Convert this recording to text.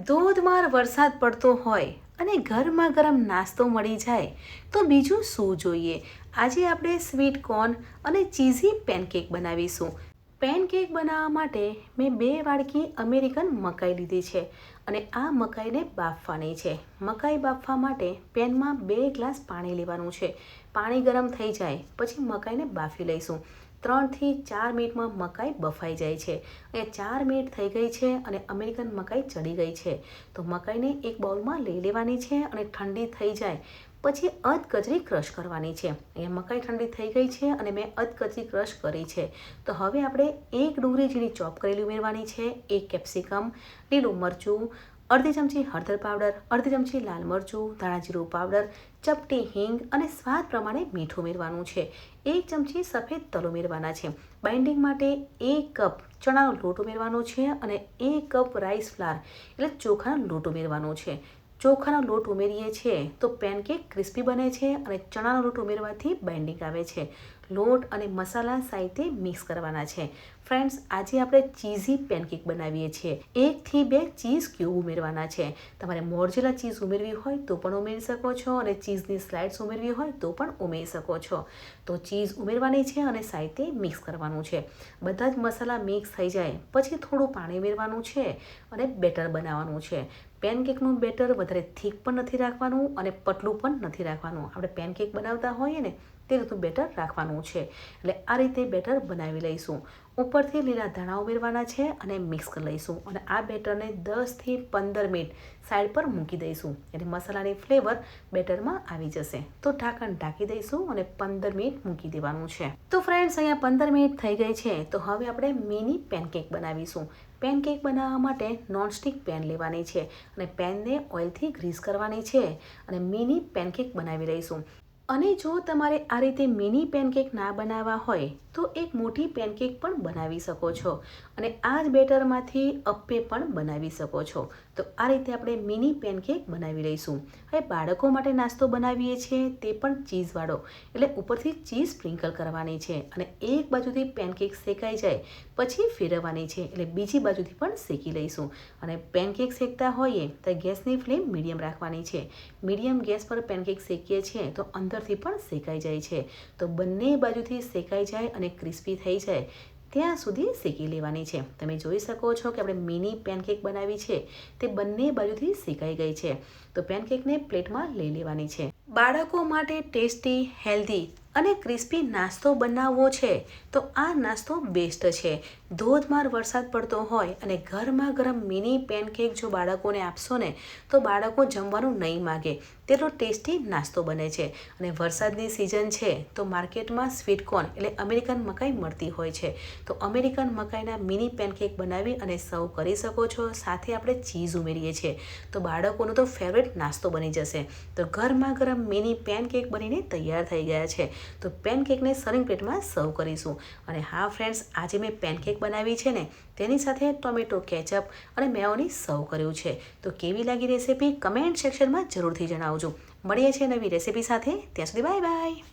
ધોધમાર વરસાદ પડતો હોય અને ગરમા ગરમ નાસ્તો મળી જાય તો બીજું શું જોઈએ. આજે આપણે સ્વીટ કોર્ન અને ચીઝી પેનકેક બનાવીશું. પેનકેક બનાવવા માટે મેં 2 વાડકી અમેરિકન મકાઈ લીધી છે અને આ મકાઈને બાફવાની છે. મકાઈ બાફવા માટે પેનમાં 2 ગ્લાસ પાણી લેવાનું છે. પાણી ગરમ થઈ જાય પછી મકાઈને બાફી લઈશું. 3 થી 4 મિનિટમાં મકાઈ બફાઈ જાય છે. અહીંયા 4 મિનિટ થઈ ગઈ છે અને અમેરિકન મકાઈ ચડી ગઈ છે. તો મકાઈને એક બાઉલમાં લઈ લેવાની છે અને ઠંડી થઈ જાય પછી અધકચરી ક્રશ કરવાની છે. અહીંયા મકાઈ ઠંડી થઈ ગઈ છે અને મેં અધકચરી ક્રશ કરી છે. તો હવે આપણે 1 ડુંગળી ઝીણી ચોપ કરેલી ઉમેરવાની છે, 1 કેપ્સિકમ, લીલું મરચું, અડધી ચમચી હળદર પાવડર, અડધી ચમચી લાલ મરચું, ધાણા જીરું પાવડર, ચપટી હિંગ અને સ્વાદ પ્રમાણે મીઠું ઉમેરવાનું છે. 1 ચમચી સફેદ તલ ઉમેરવાના છે. બાઇન્ડિંગ માટે 1 કપ ચણાનો લોટ ઉમેરવાનો છે અને 1 કપ રાઈસ ફ્લાવર એટલે ચોખાનો લોટ ઉમેરવાનો છે. ચોખાનો લોટ ઉમેરીએ છીએ તો પેનકેક ક્રિસ્પી બને છે અને ચણાનો લોટ ઉમેરવાથી બાઇન્ડિંગ આવે છે. લોટ અને મસાલા સાથે મિક્સ કરવાના છે. ફ્રેન્ડ્સ, આજે આપણે ચીઝી પેનકેક બનાવીએ છીએ. 1 થી 2 ચીઝ ક્યુબ ઉમેરવાના છે. તમારે મોર્ઝેલા ચીઝ ઉમેરવી હોય તો પણ ઉમેરી શકો છો અને ચીઝની સ્લાઇડ્સ ઉમેરવી હોય તો પણ ઉમેરી શકો છો. તો ચીઝ ઉમેરવાની છે અને સાથે મિક્સ કરવાનું છે. બધા જ મસાલા મિક્સ થઈ જાય પછી થોડું પાણી ઉમેરવાનું છે અને બેટર બનાવવાનું છે. પેનકેકનું બેટર વધારે થીક પણ નથી રાખવાનું અને પતલું પણ નથી રાખવાનું. આપણે પેનકેક બનાવતા હોઈએ ને તે રીતનું બેટર રાખવાનું છે. એટલે આ રીતે બેટર બનાવી લઈશું. ઉપરથી લીલા ધાણા ઉમેરવાના છે અને મિક્સ કરી લઈશું અને આ બેટરને 10 થી 15 મિનિટ સાઈડ પર મૂકી દઈશું એટલે મસાલાની ફ્લેવર બેટરમાં આવી જશે. તો ઢાંકણ ઢાંકી દઈશું અને 15 મિનિટ મૂકી દેવાનું છે. તો ફ્રેન્ડ્સ, અહીંયા 15 મિનિટ થઈ ગઈ છે. તો હવે આપણે મિની પેનકેક બનાવીશું. પેનકેક બનાવવા માટે નોનસ્ટિક પેન લેવાની છે અને પેનને ઓઇલથી ગ્રીસ કરવાની છે અને મિની પેનકેક બનાવી લઈશું. અને જો તમારે આ રીતે મિની પેનકેક ના બનાવવા હોય તો એક મોટી પેનકેક પણ બનાવી શકો છો અને આ જ બેટરમાંથી અપ્પે પણ બનાવી શકો છો. તો આ રીતે આપણે મિની પેનકેક બનાવી લઈશું. હવે બાળકો માટે નાસ્તો બનાવીએ છીએ તે પણ ચીઝવાળો એટલે ઉપરથી ચીઝ સ્પ્રિંકલ કરવાની છે અને એક બાજુથી પેનકેક શેકાઈ જાય પછી ફેરવવાની છે એટલે બીજી બાજુથી પણ શેકી લઈશું. અને પેનકેક શેકતા હોઈએ તો ગેસની ફ્લેમ મીડિયમ રાખવાની છે. મીડિયમ ગેસ પર પેનકેક શેકીએ છીએ તો અંદરથી પણ શેકાઈ જાય છે. તો બંને બાજુથી શેકાઈ જાય અને ક્રિસ્પી થઈ જાય ત્યાં સુધી શેકી લેવાની છે. તમે જોઈ શકો છો કે આપણે મિની પેનકેક બનાવી છે તે બંને બાજુથી શેકાઈ ગઈ છે. તો પેનકેકને પ્લેટમાં લઈ લેવાની છે. બાળકો માટે ટેસ્ટી, હેલ્ધી અને ક્રિસ્પી નાસ્તો બનાવવો છે તો આ નાસ્તો બેસ્ટ છે. ધોધમાર વરસાદ પડતો હોય અને ગરમા ગરમ મિની પેનકેક જો બાળકોને આપશો ને તો બાળકો જમવાનું નહીં માગે. તેટલો ટેસ્ટી નાસ્તો બને છે. અને વરસાદની સિઝન છે તો માર્કેટમાં સ્વીટ કોર્ન એટલે અમેરિકન મકાઈ મળતી હોય છે. તો અમેરિકન મકાઈના મિની પેનકેક બનાવી અને સર્વ કરી શકો છો. સાથે આપણે ચીઝ ઉમેરીએ છીએ તો બાળકોનો તો ફેવરેટ નાસ્તો બની જશે. તો ગરમા ગરમ મિની પેનકેક બનીને તૈયાર થઈ ગયા છે. તો પેનકેકને સર્વિંગ પ્લેટમાં સર્વ કરીશું. અને હા ફ્રેન્ડ્સ, આજે મેં પેનકેક બનાવી છે ને તેની સાથે ટોમેટો કેચઅપ અને મેયોનીઝ સર્વ કર્યું છે. તો કેવી લાગી રેસીપી કમેન્ટ સેક્શનમાં જરૂરથી જણાવજો. મળીએ છીએ નવી રેસીપી સાથે. ત્યાં સુધી બાય બાય.